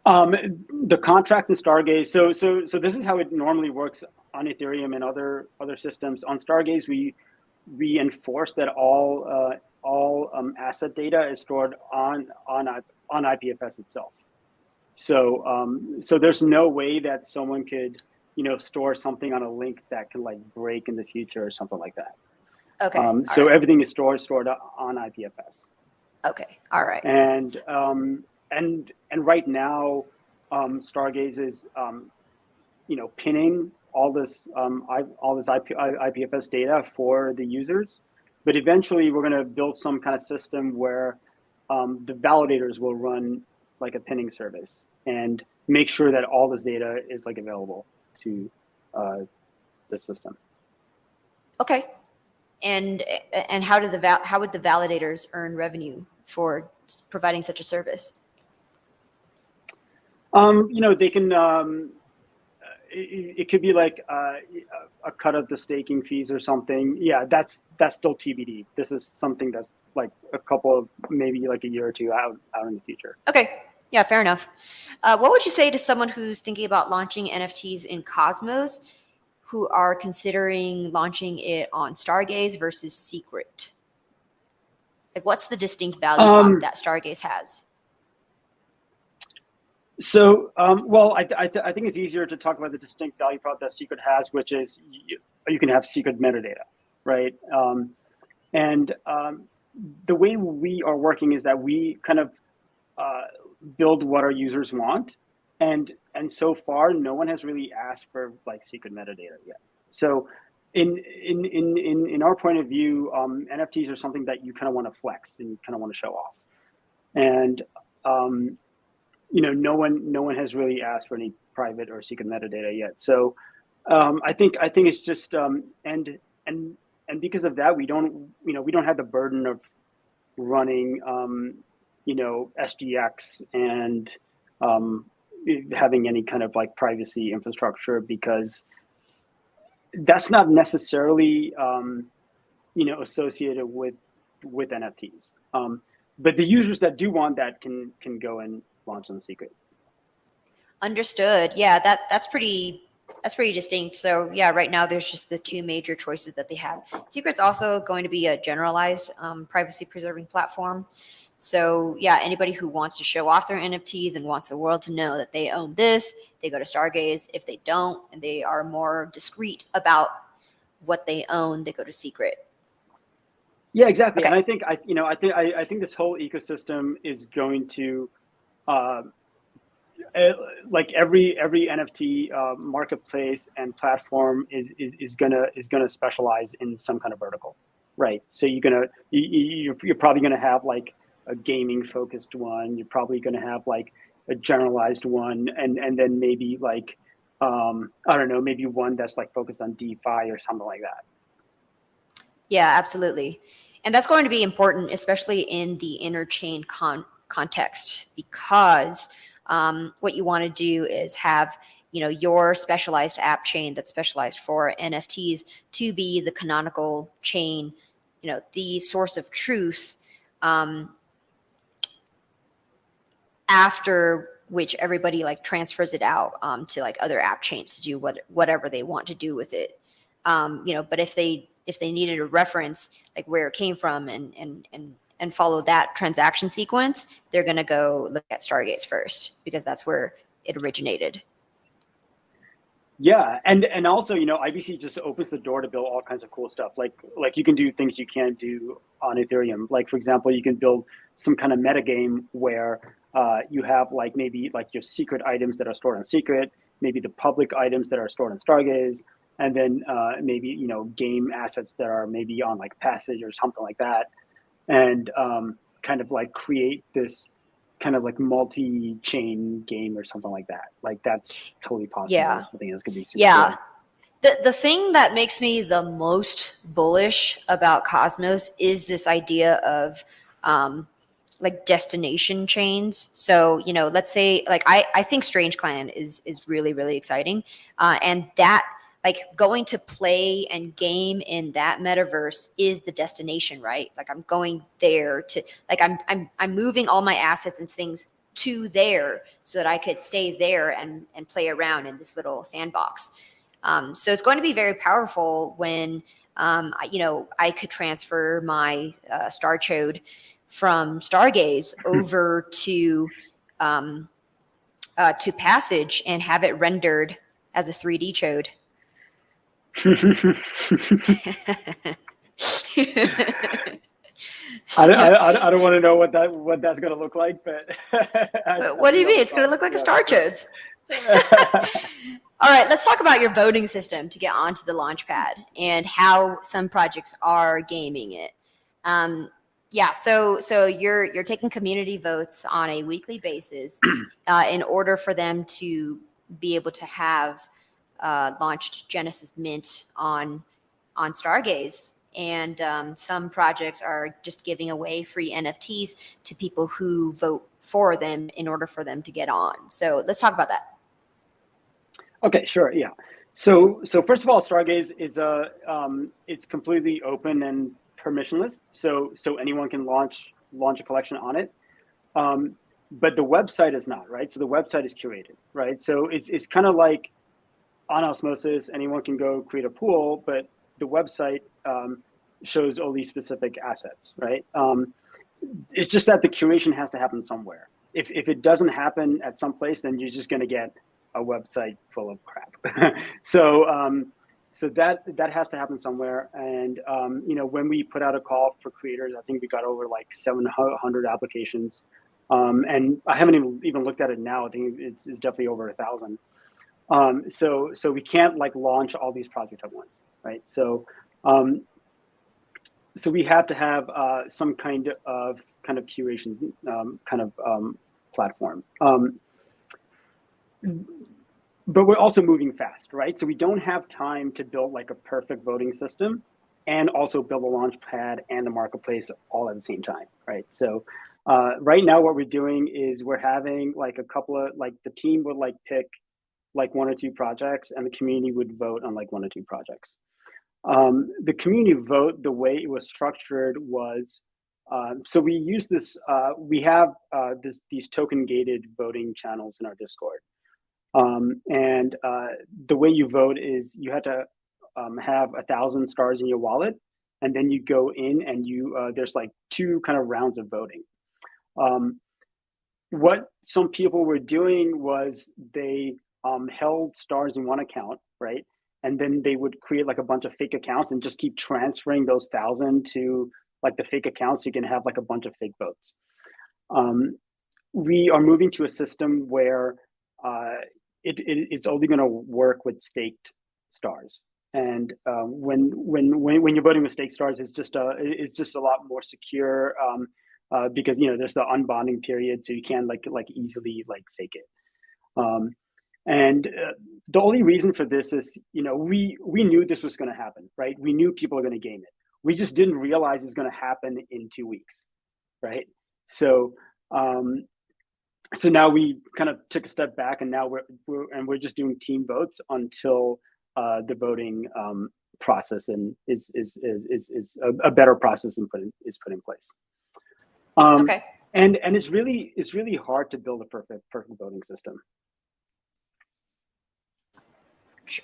The contracts in Stargaze. So this is how it normally works on Ethereum and other systems. On Stargaze, we enforce that all asset data is stored on IPFS itself. So there's no way that someone could store something on a link that can like break in the future or something like that. Okay. All So right. everything is stored on IPFS. Okay. All right. And right now, Stargaze is pinning all this IPFS data for the users, but eventually we're going to build some kind of system where the validators will run like a pinning service and make sure that all this data is like available to the system. Okay. And how would the validators earn revenue for providing such a service? They can. It could be like a cut of the staking fees or something. Yeah, that's still TBD. This is something that's like a couple of maybe like a year or two out in the future. Okay. Yeah, fair enough. What would you say to someone who's thinking about launching NFTs in Cosmos, who are considering launching it on Stargaze versus Secret? Like, what's the distinct value prop that Stargaze has? So, well, I think it's easier to talk about the distinct value prop that Secret has, which is you can have secret metadata, right? And the way we are working is that we kind of build what our users want, and so far, no one has really asked for like secret metadata yet. So, in our point of view, NFTs are something that you kind of want to flex and you kind of want to show off, and no one has really asked for any private or secret metadata yet. So I think it's just and because of that, we don't have the burden of running SGX and having any kind of like privacy infrastructure, because that's not necessarily associated with NFTs. But the users that do want that can go and launch on the Secret. Understood. Yeah, that's pretty distinct. So yeah, right now there's just the two major choices that they have. Secret's also going to be a generalized privacy preserving platform. So yeah, anybody who wants to show off their NFTs and wants the world to know that they own this, they go to Stargaze. If they don't and they are more discreet about what they own, they go to Secret. Yeah, exactly. Okay. And I think this whole ecosystem is going to like every NFT marketplace and platform is gonna specialize in some kind of vertical, right? So you're probably gonna have like a gaming focused one. You're probably gonna have like a generalized one, and then maybe like I don't know, maybe one that's like focused on DeFi or something like that. Yeah, absolutely. And that's going to be important, especially in the interchain context, because what you want to do is have your specialized app chain that's specialized for NFTs to be the canonical chain, the source of truth, after which everybody like transfers it out to like other app chains to do whatever they want to do with it. But if they needed a reference, like where it came from and follow that transaction sequence, they're going to go look at Stargaze first, because that's where it originated. Yeah, and also, IBC just opens the door to build all kinds of cool stuff. Like you can do things you can't do on Ethereum. Like, for example, you can build some kind of metagame where you have like maybe like your secret items that are stored on Secret, maybe the public items that are stored on Stargaze, and then maybe game assets that are maybe on like Passage or something like that, and kind of like create this kind of like multi-chain game or something like that. Like that's totally possible. Yeah. I think that's gonna be super cool. The thing that makes me the most bullish about Cosmos is this idea of like destination chains. So, let's say like I think Strange Clan is really, really exciting. And that like going to play and game in that metaverse is the destination, right? Like I'm going there to like I'm moving all my assets and things to there so that I could stay there and play around in this little sandbox. So it's going to be very powerful when I could transfer my Starchoadz from Stargaze over to Passage and have it rendered as a 3D chode. I don't want to know what that's going to look like, but What do you mean? It's going to look like a Starchoadz. All right, let's talk about your voting system to get onto the Launchpad and how some projects are gaming it. Yeah, so you're taking community votes on a weekly basis in order for them to be able to have launched Genesis Mint on Stargaze. And some projects are just giving away free NFTs to people who vote for them in order for them to get on. So let's talk about that. Okay, sure, yeah. So first of all, Stargaze is it's completely open and permissionless, so anyone can launch a collection on it. But the website is not, right? So the website is curated, right? So it's kind of like on Osmosis, anyone can go create a pool, but the website shows only specific assets, right? It's just that the curation has to happen somewhere. If it doesn't happen at some place, then you're just going to get a website full of crap. So that has to happen somewhere. And when we put out a call for creators, I think we got over like 700 applications. And I haven't even looked at it now. I think it's definitely over 1,000. So we can't like launch all these projects at once, right? So we have to have some kind of curation platform. But we're also moving fast, right? So we don't have time to build like a perfect voting system and also build a launch pad and the marketplace all at the same time, right? So right now what we're doing is we're having like a couple of, like the team would like pick like 1 or 2 projects and the community would vote on like 1 or 2 projects. The community vote, the way it was structured was, so we use this, we have these token gated voting channels in our Discord. And the way you vote is you have to have 1,000 stars in your wallet, and then you go in and you there's like 2 kind of rounds of voting. What some people were doing was they held stars in one account, right? And then they would create like a bunch of fake accounts and just keep transferring those 1,000 to like the fake accounts. So you can have like a bunch of fake votes. We are moving to a system where it's only going to work with staked stars. And when you're voting with staked stars, it's just a lot more secure because there's the unbonding period, so you can like easily like fake it. And the only reason for this is we knew this was going to happen, right? We knew people are going to game it. We just didn't realize it's going to happen in 2 weeks, right? So now we kind of took a step back, and now we're just doing team votes until the voting process and is a better process is put in place. Okay. And it's really hard to build a perfect voting system.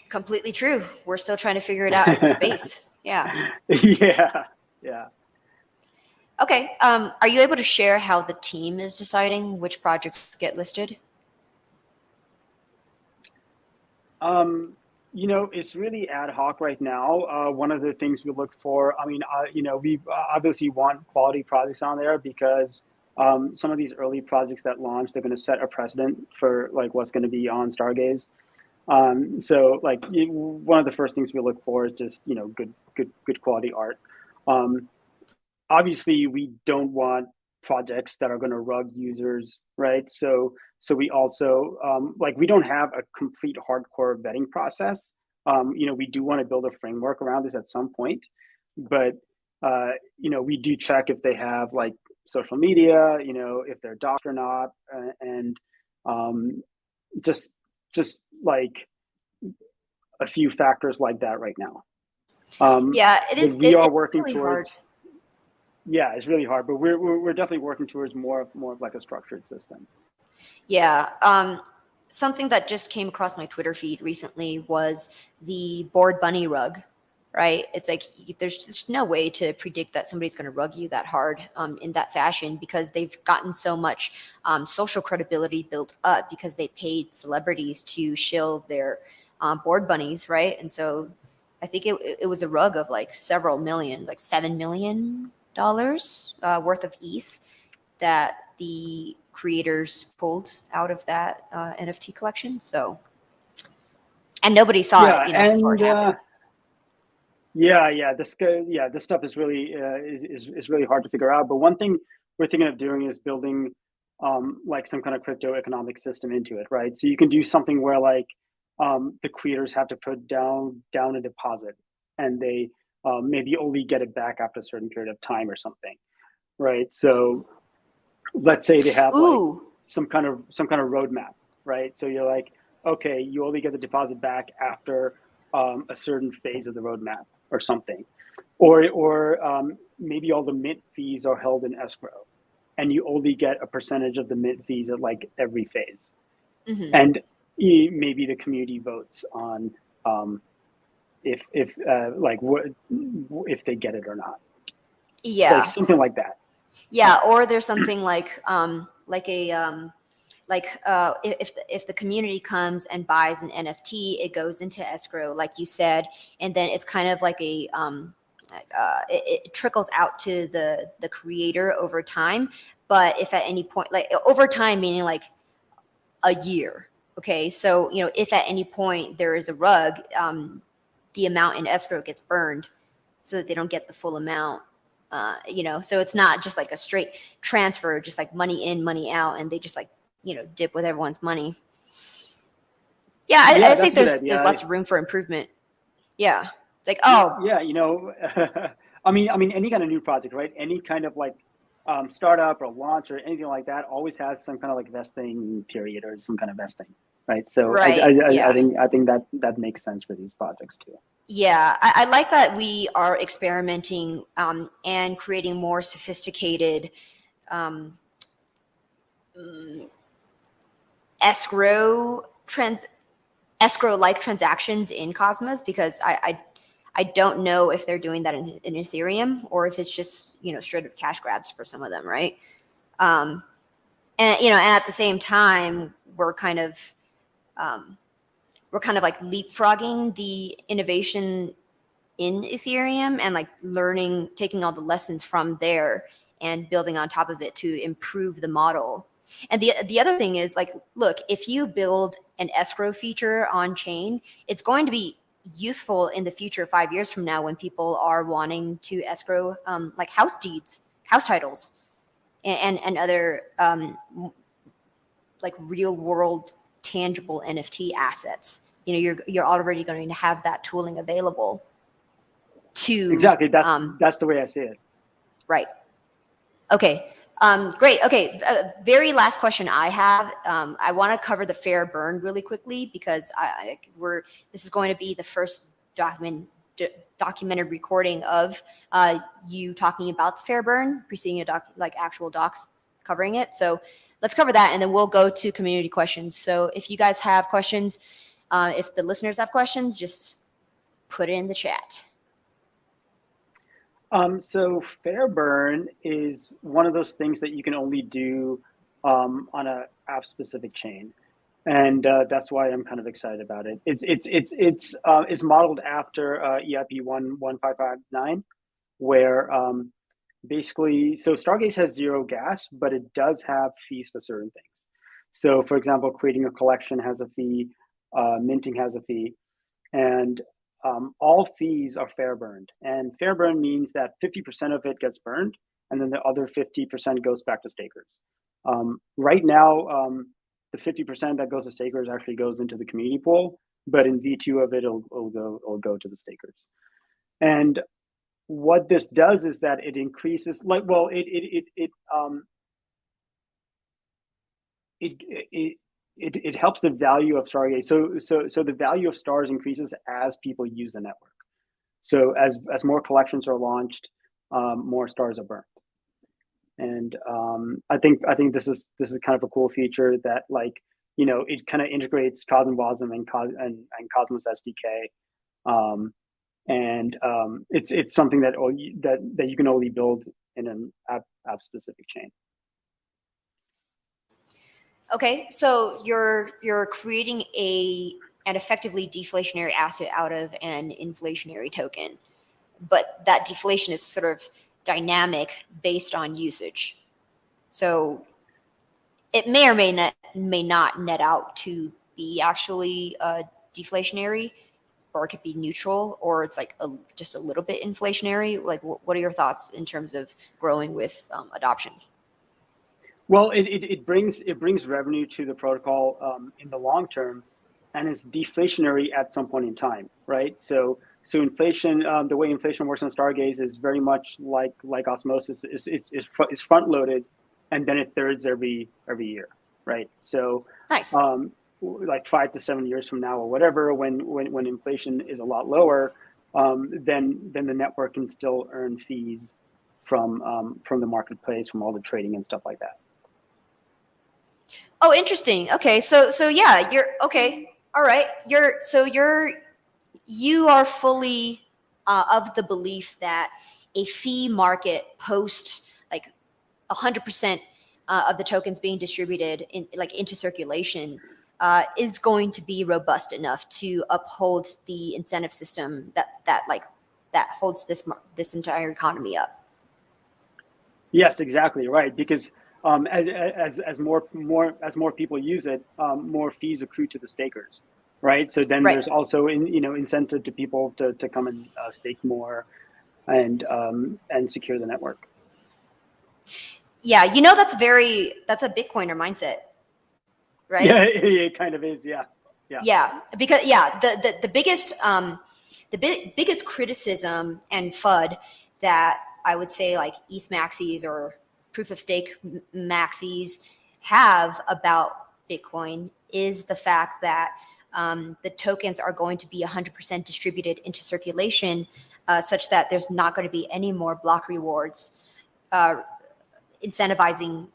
Completely true. We're still trying to figure it out as a space. Yeah. Yeah. Okay. Are you able to share how the team is deciding which projects get listed? It's really ad hoc right now. One of the things we look for, we obviously want quality projects on there because some of these early projects that launch, they're going to set a precedent for like what's going to be on Stargaze. So like one of the first things we look for is just good quality art. Obviously, we don't want projects that are going to rug users, right? So we also we don't have a complete hardcore vetting process. We do want to build a framework around this at some point, but we do check if they have like social media, if they're doxed or not, and just like a few factors like that right now. Yeah, it is. We are working really towards. Hard. Yeah, it's really hard, but we're definitely working towards more of like a structured system. Yeah. Something that just came across my Twitter feed recently was the bored bunny rug, right? It's like there's just no way to predict that somebody's going to rug you that hard in that fashion because they've gotten so much social credibility built up because they paid celebrities to shill their bored bunnies, right? And so I think it was a rug of like several million, like $7 million worth of ETH that the creators pulled out of that NFT collection. So, and nobody saw Yeah, it, before and it happened. this stuff is really is really hard to figure out. But one thing we're thinking of doing is building like some kind of crypto economic system into it, right? So you can do something where like the creators have to put down a deposit, and they maybe only get it back after a certain period of time or something, right? So let's say they have like Ooh, some kind of roadmap, right? So you're like, okay, you only get the deposit back after a certain phase of the roadmap or something, or maybe all the mint fees are held in escrow, and you only get a percentage of the mint fees at like every phase, mm-hmm. and maybe the community votes on if like what if they get it or not, like Yeah, something like that. yeah. Or there's something like a if the community comes and buys an NFT, it goes into escrow, like you said, and then it's kind of like it trickles out to the creator over time. But if at any point, like over time, meaning like a year, okay, so if at any point there is a rug, the amount in escrow gets burned, so that they don't get the full amount. So it's not just like a straight transfer, just like money in, money out, and they just like dip with everyone's money. Yeah, Yeah, I that's think a good there's idea. lots of room for improvement. Yeah, it's like, oh, Yeah, I mean, any kind of new project, right? Any kind of like startup or launch or anything like that always has some kind of like vesting period or some kind of vesting, right? So right, yeah. I think that makes sense for these projects too. Yeah, I like that we are experimenting and creating more sophisticated um, escrow trans escrow like transactions in Cosmos, because I don't know if they're doing that in Ethereum, or if it's just straight up cash grabs for some of them, right? Um, and at the same time, um, we're kind of like leapfrogging the innovation in Ethereum, and like taking all the lessons from there and building on top of it to improve the model. And the other thing is, like, look, if you build an escrow feature on chain, it's going to be useful in the future, 5 years from now, when people are wanting to escrow like house deeds, house titles, and other like real world tangible NFT assets. You're already going to have that tooling available to Exactly. That's the way I see it. right. Okay. Great. Okay. Very last question I have. I want to cover the fair burn really quickly, because this is going to be the first documented recording of you talking about the fair burn, preceding like actual docs covering it. So let's cover that, and then we'll go to community questions. So if you guys have questions, if the listeners have questions, just put it in the chat. So fair burn is one of those things that you can only do on a app specific chain, and that's why I'm kind of excited about it. It's modeled after EIP 11559, where basically, so Stargaze has zero gas, but it does have fees for certain things. So, for example, creating a collection has a fee, minting has a fee, and all fees are fair burned. And fair burn means that 50% of it gets burned, and then the other 50% goes back to stakers. Right now, the 50% that goes to stakers actually goes into the community pool, but in V2 of it, it'll go to the stakers. And what this does is that it increases, like, well, it helps the value of Stargaze. So the value of stars increases as people use the network. So as more collections are launched, more stars are burned. And I think this is kind of a cool feature that, like, it kind of integrates Cosmosm and Cosmos SDK. It's something that you can only build in an app specific chain. Okay, so you're creating a and effectively deflationary asset out of an inflationary token. But that deflation is sort of dynamic based on usage. So it may or may not net out to be actually deflationary, or it could be neutral, or it's like just a little bit inflationary. Like, what are your thoughts in terms of growing with adoption? Well, it brings revenue to the protocol in the long term, and it's deflationary at some point in time, right? So inflation, the way inflation works on Stargaze is very much like Osmosis. It's front loaded, and then it thirds every year, right? So Nice. Like 5 to 7 years from now or whatever, when inflation is a lot lower, then the network can still earn fees from the marketplace, from all the trading and stuff like that. Oh, interesting. Okay, so yeah, you're okay. All right, you are fully of the belief that a fee market post like 100% of the tokens being distributed into circulation is going to be robust enough to uphold the incentive system that holds this entire economy up. Yes, exactly right. Because as more people use it, more fees accrue to the stakers, right? So then there's also incentive to people to come and stake more and secure the network. Yeah, that's a Bitcoiner mindset, right? Yeah, it kind of is. Yeah. Because the biggest criticism and FUD that I would say like ETH maxis or proof of stake maxis have about Bitcoin is the fact that the tokens are going to be 100% distributed into circulation, such that there's not going to be any more block rewards incentivizing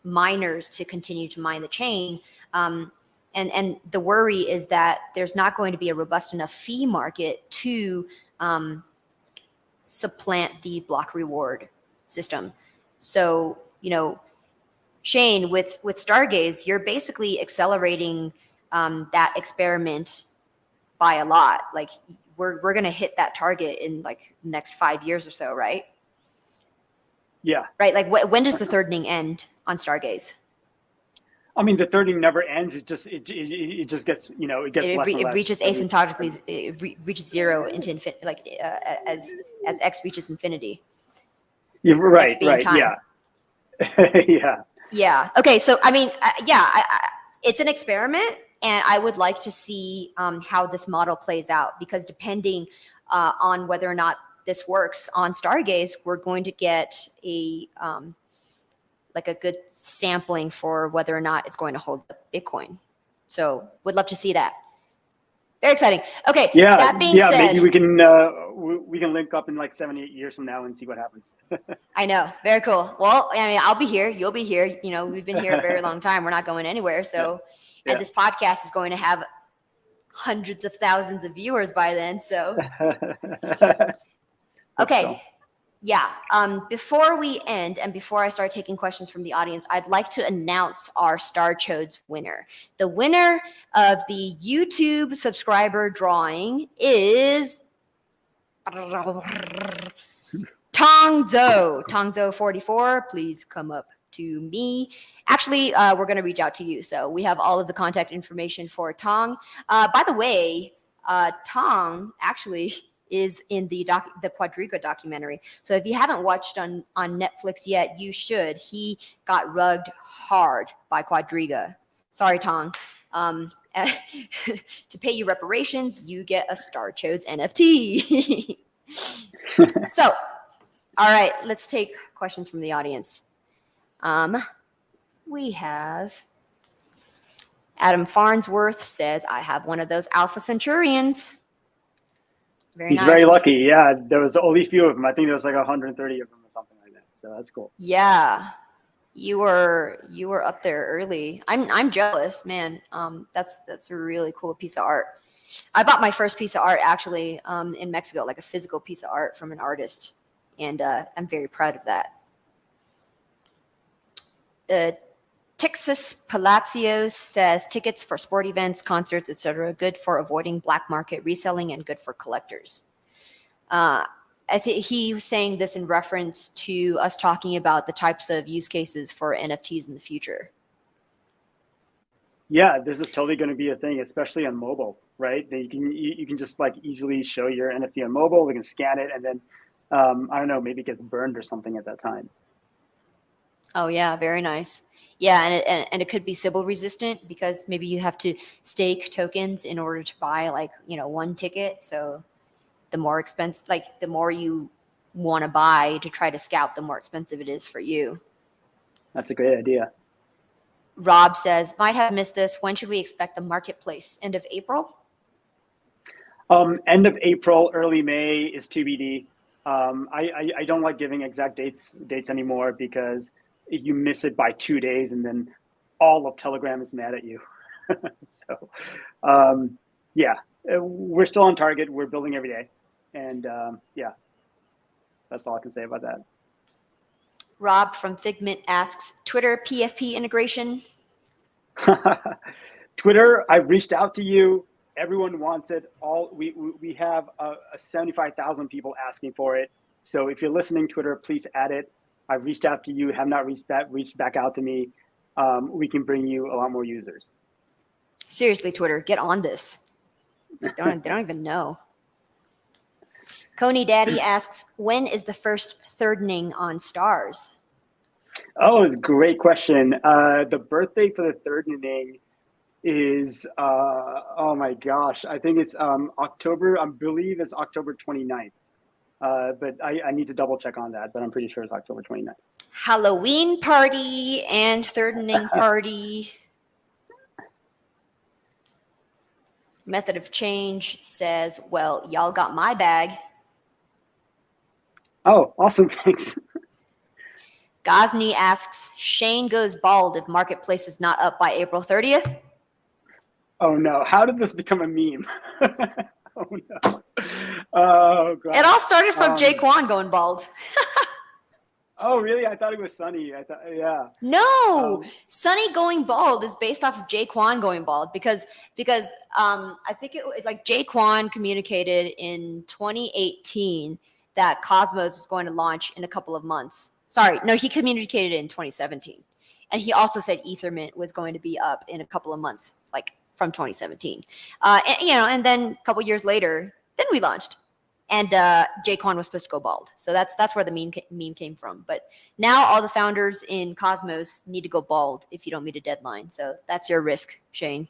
miners to continue to mine the chain. And the worry is that there's not going to be a robust enough fee market to supplant the block reward system. So, Shane, with Stargaze, you're basically accelerating that experiment by a lot. Like we're going to hit that target in like the next 5 years or so, right? Yeah. Right. Like when does the thirding end on Stargaze? I mean, the thirding never ends. It just gets it gets less and less. It reaches asymptotically. It reaches zero into infinity, like as x reaches infinity. You're right. X being time. Yeah. Yeah. Okay. So I mean, it's an experiment, and I would like to see how this model plays out, because depending on whether or not this works on Stargaze, we're going to get a good sampling for whether or not it's going to hold up Bitcoin. So would love to see that. Very exciting. Okay. Yeah. That being said, maybe we can link up in like 7-8 years from now and see what happens. I know. Very cool. Well, I mean, I'll be here. You'll be here. We've been here a very long time. We're not going anywhere. So, Yeah. And this podcast is going to have hundreds of thousands of viewers by then. So, okay. So. Yeah. Before we end and before I start taking questions from the audience, I'd like to announce our Starchoadz winner. The winner of the YouTube subscriber drawing is Tongzo. Tongzo44, please come up to me. Actually, we're going to reach out to you. So we have all of the contact information for Tong. By the way, Tong actually is in the Quadriga documentary. So if you haven't watched on Netflix yet, you should. He got rugged hard by Quadriga. Sorry, Tong. To pay you reparations, you get a Starchoadz NFT. So, all right, let's take questions from the audience. We have Adam Farnsworth says, I have one of those Alpha Centurions. He's nice. Very lucky. Yeah, there was only a few of them. I think there was like 130 of them or something like that. So that's cool. Yeah, you were up there early. I'm jealous, man. That's a really cool piece of art. I bought my first piece of art actually in Mexico, like a physical piece of art from an artist, and I'm very proud of that. Tixus Palacios says tickets for sport events, concerts, etc. good for avoiding black market reselling and good for collectors. I think he was saying this in reference to us talking about the types of use cases for NFTs in the future. Yeah, this is totally going to be a thing, especially on mobile, right? That you can just like easily show your NFT on mobile. We can scan it, and then I don't know, maybe it gets burned or something at that time. Oh yeah, very nice. Yeah, and it could be Sybil resistant because maybe you have to stake tokens in order to buy like, you know, one ticket. So the more expensive, like the more you want to buy to try to scalp, the more expensive it is for you. That's a great idea. Rob says, might have missed this. When should we expect the marketplace? End of April? End of April, early May is TBD. I don't like giving exact dates anymore because you miss it by 2 days and then all of Telegram is mad at you. So yeah, we're still on target. We're building every day. And yeah, that's all I can say about that. Rob from Figment asks, Twitter PFP integration? Twitter, I reached out to you. Everyone wants it. We have 75,000 people asking for it. So if you're listening, Twitter, please add it. I reached out to you, have not reached back out to me. We can bring you a lot more users. Seriously, Twitter, get on this. They don't even know. Coney Daddy asks, when is the first thirdening on stars? Oh, great question. The birthday for the thirdening is, oh my gosh, I think it's October, I believe it's October 29th. But I need to double check on that, but I'm pretty sure it's October 29th. Halloween party and thirdening party. Method of Change says, well, y'all got my bag. Oh, awesome. Thanks. Ghazni asks, Shane goes bald if marketplace is not up by April 30th. Oh no, how did this become a meme? Oh no. Oh god. It all started from Jaquan going bald. Oh really? I thought it was Sunny. I thought, yeah. No, Sunny going bald is based off of Jaquan going bald because I think it like Jaquan communicated in 2018 that Cosmos was going to launch in a couple of months. Sorry, no, he communicated in 2017, and he also said Ethermint was going to be up in a couple of months, like from 2017. And then a couple years later, then we launched. And Jaquan was supposed to go bald. So that's where the meme came from. But now all the founders in Cosmos need to go bald if you don't meet a deadline. So that's your risk, Shane.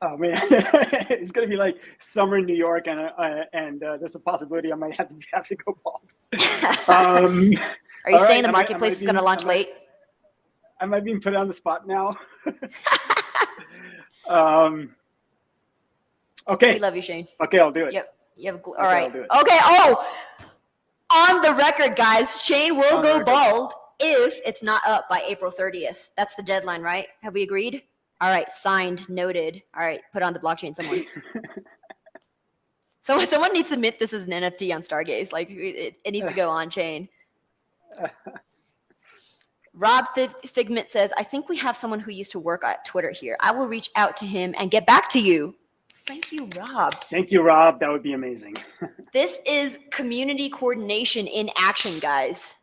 Oh man, it's gonna be like summer in New York, and there's a possibility I might have to go bald. Are you saying the marketplace is gonna launch late? I might be put on the spot now. Okay. We love you, Shane. Okay, I'll do it. Yep. You have all right. Okay. Oh, on the record, guys, Shane will go bald if it's not up by April 30th. That's the deadline, right? Have we agreed? All right. Signed. Noted. All right. Put on the blockchain, someone. Someone needs to mint this as an NFT on Stargaze. Like it needs to go on chain. Rob Figment says, I think we have someone who used to work at Twitter here. I will reach out to him and get back to you. Thank you, Rob. Thank you, Rob. That would be amazing. This is community coordination in action, guys.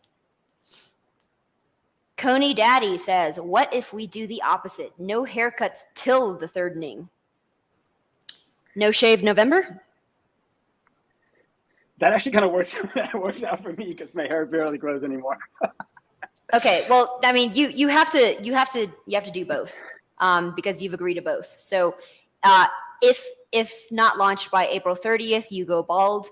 Coney Daddy says, what if we do the opposite? No haircuts till the thirdening. No shave November? That actually kind of works. That works out for me because my hair barely grows anymore. Okay, well, I mean, you have to do both because you've agreed to both. So if not launched by April 30th, you go bald.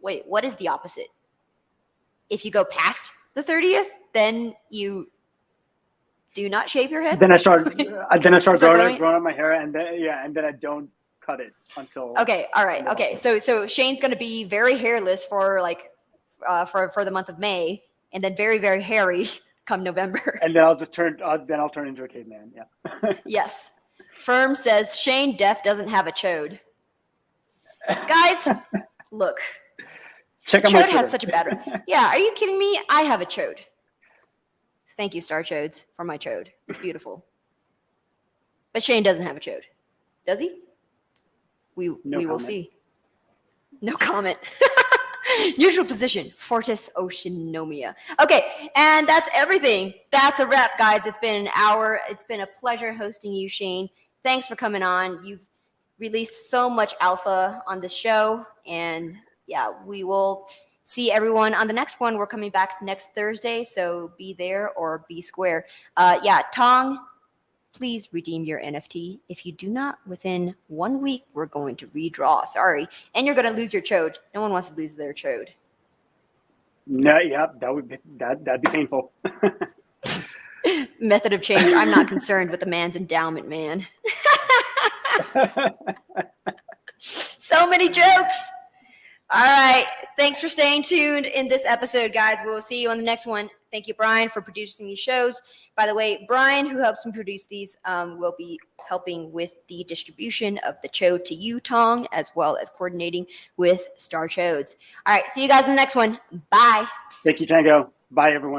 Wait, what is the opposite? If you go past the 30th, then you do not shave your head. Then I start growing out my hair, and then I don't cut it until. Okay, all right, okay. So Shane's gonna be very hairless for like for the month of May, and then very very hairy come November. And then I'll turn into a caveman. Yeah. Yes. Firm says Shane Def doesn't have a chode. Guys, look. Check out my chode Twitter. has such a bad. Yeah, are you kidding me? I have a chode. Thank you, Starchoadz, for my chode. It's beautiful. But Shane doesn't have a chode. Does he? We will see. No comment. Neutral position, Fortis Oceanomia. Okay, and that's everything. That's a wrap, guys. It's been an hour. It's been a pleasure hosting you, Shane. Thanks for coming on. You've released so much alpha on this show. And yeah, we will see everyone on the next one. We're coming back next Thursday, so be there or be square. Yeah, Tong, please redeem your NFT. If you do not, within 1 week, we're going to redraw. Sorry. And you're going to lose your chode. No one wants to lose their chode. No, yeah, that'd be painful. Method of change. I'm not concerned with the man's endowment, man. So many jokes. All right. Thanks for staying tuned in this episode, guys. We'll see you on the next one. Thank you, Brian, for producing these shows. By the way, Brian, who helps me produce these, will be helping with the distribution of the chode to you, Tong, as well as coordinating with Starchoadz. All right. See you guys in the next one. Bye. Thank you, Tango. Bye, everyone.